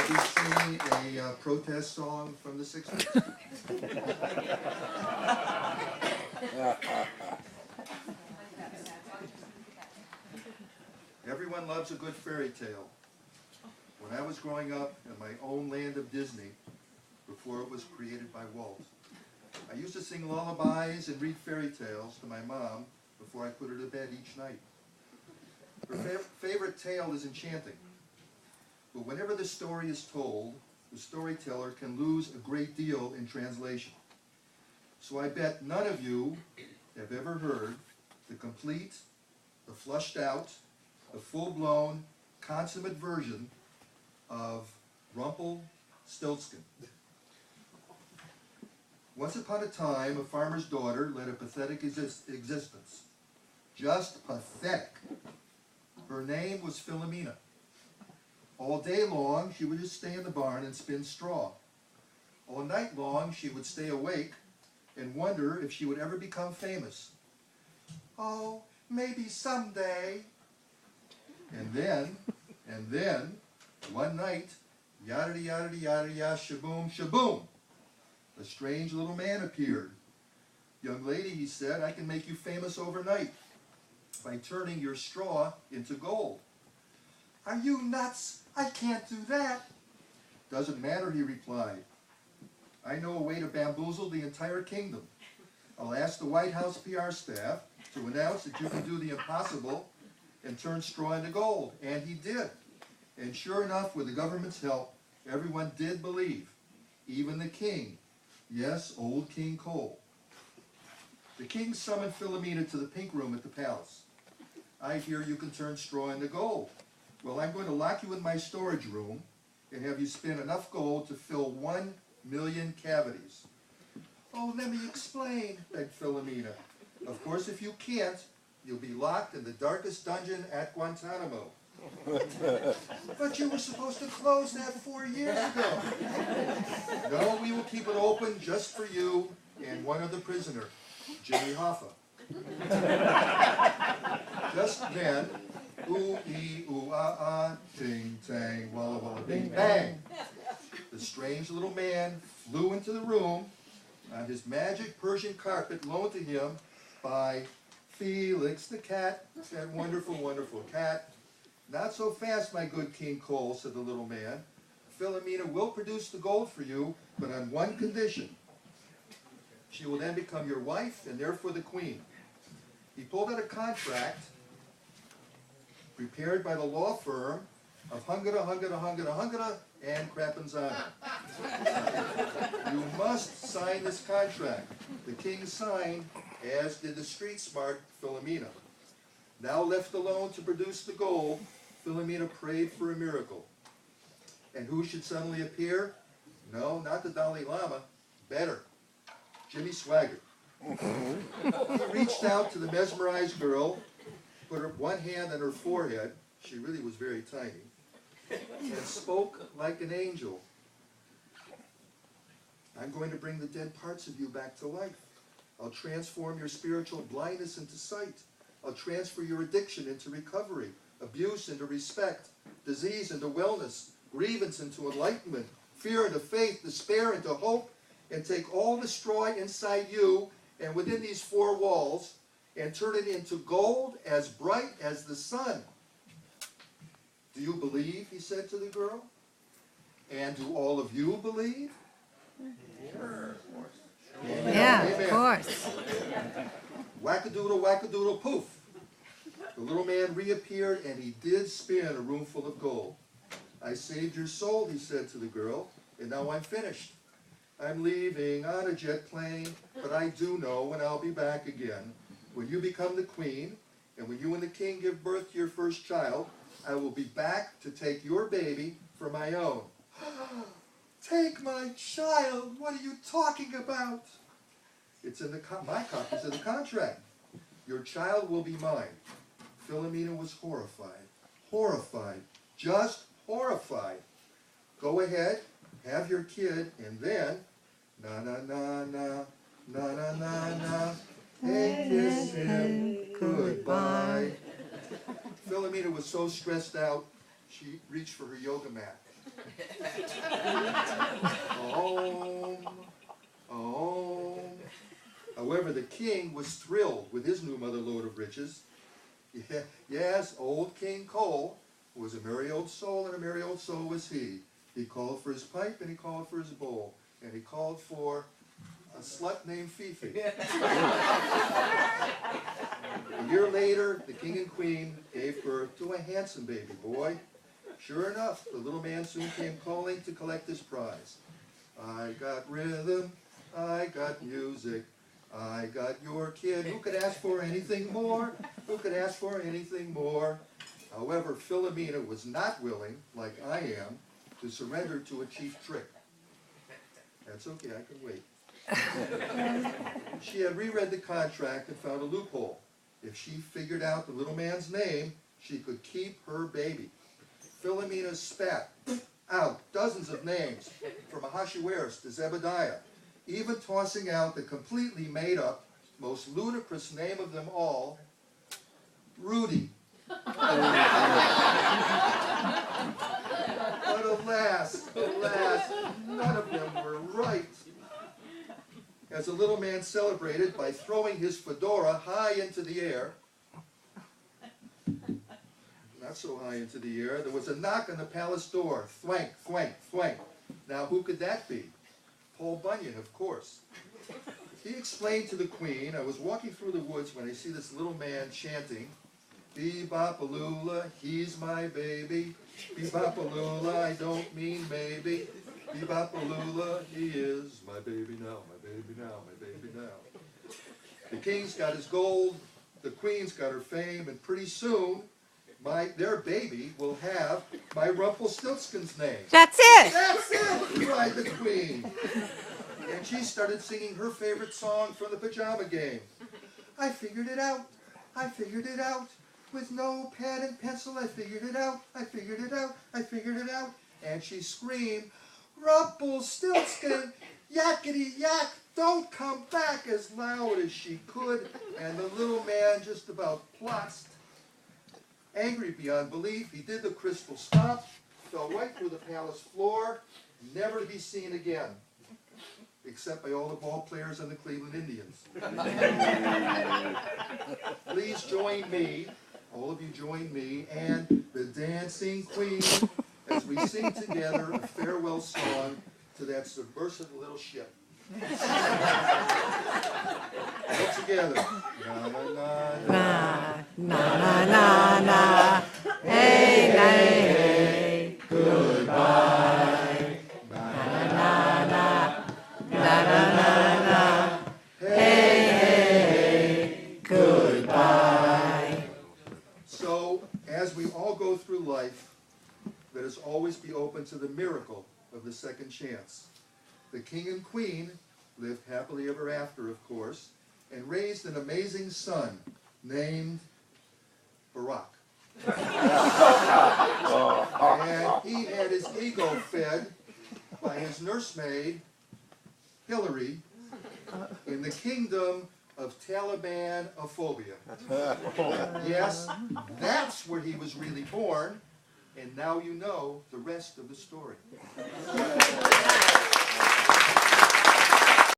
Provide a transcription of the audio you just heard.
I'll be singing a protest song from the 60s. Everyone loves a good fairy tale. When I was growing up in my own land of Disney, before it was created by Walt, I used to sing lullabies and read fairy tales to my mom before I put her to bed each night. Her favorite tale is enchanting, but whenever the story is told, the storyteller can lose a great deal in translation. So I bet none of you have ever heard the complete, the flushed out, the full-blown, consummate version of Rumpelstiltskin. Once upon a time, a farmer's daughter led a pathetic existence. Just pathetic. Her name was Philomena. All day long, she would just stay in the barn and spin straw. All night long, she would stay awake and wonder if she would ever become famous. Oh, maybe someday. And then, one night, yada yada yada yada, shaboom, shaboom. A strange little man appeared. Young lady, he said, I can make you famous overnight by turning your straw into gold. Are you nuts? I can't do that. Doesn't matter, he replied. I know a way to bamboozle the entire kingdom. I'll ask the White House PR staff to announce that you can do the impossible and turn straw into gold. And he did. And sure enough, with the government's help, everyone did believe. Even the king. Yes, old King Cole. The king summoned Philomena to the pink room at the palace. I hear you can turn straw into gold. Well, I'm going to lock you in my storage room and have you spin enough gold to fill 1 million cavities. Oh, let me explain, begged Philomena. Of course, if you can't, you'll be locked in the darkest dungeon at Guantanamo. But you were supposed to close that 4 years ago. No, we will keep it open just for you and one other prisoner, Jimmy Hoffa. Just then, ooh-ee, ooh-ah-ah, ting-tang, walla-walla, bing-bang. The strange little man flew into the room on his magic Persian carpet loaned to him by Felix the cat, that wonderful, wonderful cat. Not so fast, my good King Cole, said the little man. Philomena will produce the gold for you, but on one condition. She will then become your wife and therefore the queen. He pulled out a contract prepared by the law firm of Hungada and Crapanzani. You must sign this contract. The king signed, as did the street smart Philomena. Now left alone to produce the gold, Philomena prayed for a miracle. And who should suddenly appear? No, not the Dalai Lama. Better. Jimmy Swaggart. He reached out to the mesmerized girl, put her one hand on her forehead, she really was very tiny, and spoke like an angel. I'm going to bring the dead parts of you back to life. I'll transform your spiritual blindness into sight. I'll transfer your addiction into recovery, abuse into respect, disease into wellness, grievance into enlightenment, fear into faith, despair into hope, and take all the straw inside you and within these 4 walls and turn it into gold as bright as the sun. Do you believe, he said to the girl? And do all of you believe? Sure, of course. Amen. Yeah, Amen. of course. Whack-a-doodle, whack-a-doodle, poof. The little man reappeared, and he did spin a room full of gold. I saved your soul, he said to the girl, and now I'm finished. I'm leaving on a jet plane, but I do know when I'll be back again. When you become the queen, and when you and the king give birth to your first child, I will be back to take your baby for my own. Take my child? What are you talking about? It's in my copy's in the contract. Your child will be mine. Philomena was horrified. Horrified. Just horrified. Go ahead, have your kid, and then, na-na-na-na, na-na-na-na, and kiss him goodbye. Philomena was so stressed out, she reached for her yoga mat. the king was thrilled with his new mother lode of riches. Yeah, yes, old King Cole was a merry old soul, and a merry old soul was he. He called for his pipe, and he called for his bowl, and he called for a slut named Fifi. A year later, the king and queen gave birth to a handsome baby boy. Sure enough, the little man soon came calling to collect his prize. I got rhythm, I got music, I got your kid. Who could ask for anything more? Who could ask for anything more? However, Philomena was not willing, like I am, to surrender to a cheap trick. That's okay, I can wait. She had reread the contract and found a loophole. If she figured out the little man's name, she could keep her baby. Philomena spat out dozens of names, from Ahasuerus to Zebediah, even tossing out the completely made-up, most ludicrous name of them all, Rudy. But alas, none of them were right. As the little man celebrated by throwing his fedora high into the air, not so high into the air, there was a knock on the palace door. Thwank, thwank, thwank. Now who could that be? Paul Bunyan, of course. He explained to the queen, I was walking through the woods when I see this little man chanting, Bee-bop-a-lula, he's my baby. Bee-bop-a-lula, I don't mean maybe. Bee-bop-a-lula, he is my baby now, my baby now, my baby now. The king's got his gold, the queen's got her fame, and pretty soon, their baby will have my Rumpelstiltskin's name. That's it! That's it! Cried the queen. And she started singing her favorite song from the pajama game. I figured it out. I figured it out. With no pen and pencil, I figured it out. I figured it out. I figured it out. And she screamed, Rumpelstiltskin, yakety yak, don't come back, as loud as she could. And the little man just about plotzed. Angry beyond belief, he did the crystal stomp, fell right through the palace floor, never to be seen again, except by all the ball players and the Cleveland Indians. Please join me, all of you join me, and the Dancing Queen, as we sing together a farewell song to that subversive little ship. All together. Na na na na Na, na, na, na. Hey, hey, hey. Goodbye. Na, na, na. Na, na, na, na. Hey, hey, goodbye. So, as we all go through life, let us always be open to the miracle of the second chance. The king and queen lived happily ever after, of course, and raised an amazing son named Barack. And he had his ego fed by his nursemaid, Hillary, in the kingdom of Taliban-ophobia. Yes, that's where he was really born, and now you know the rest of the story.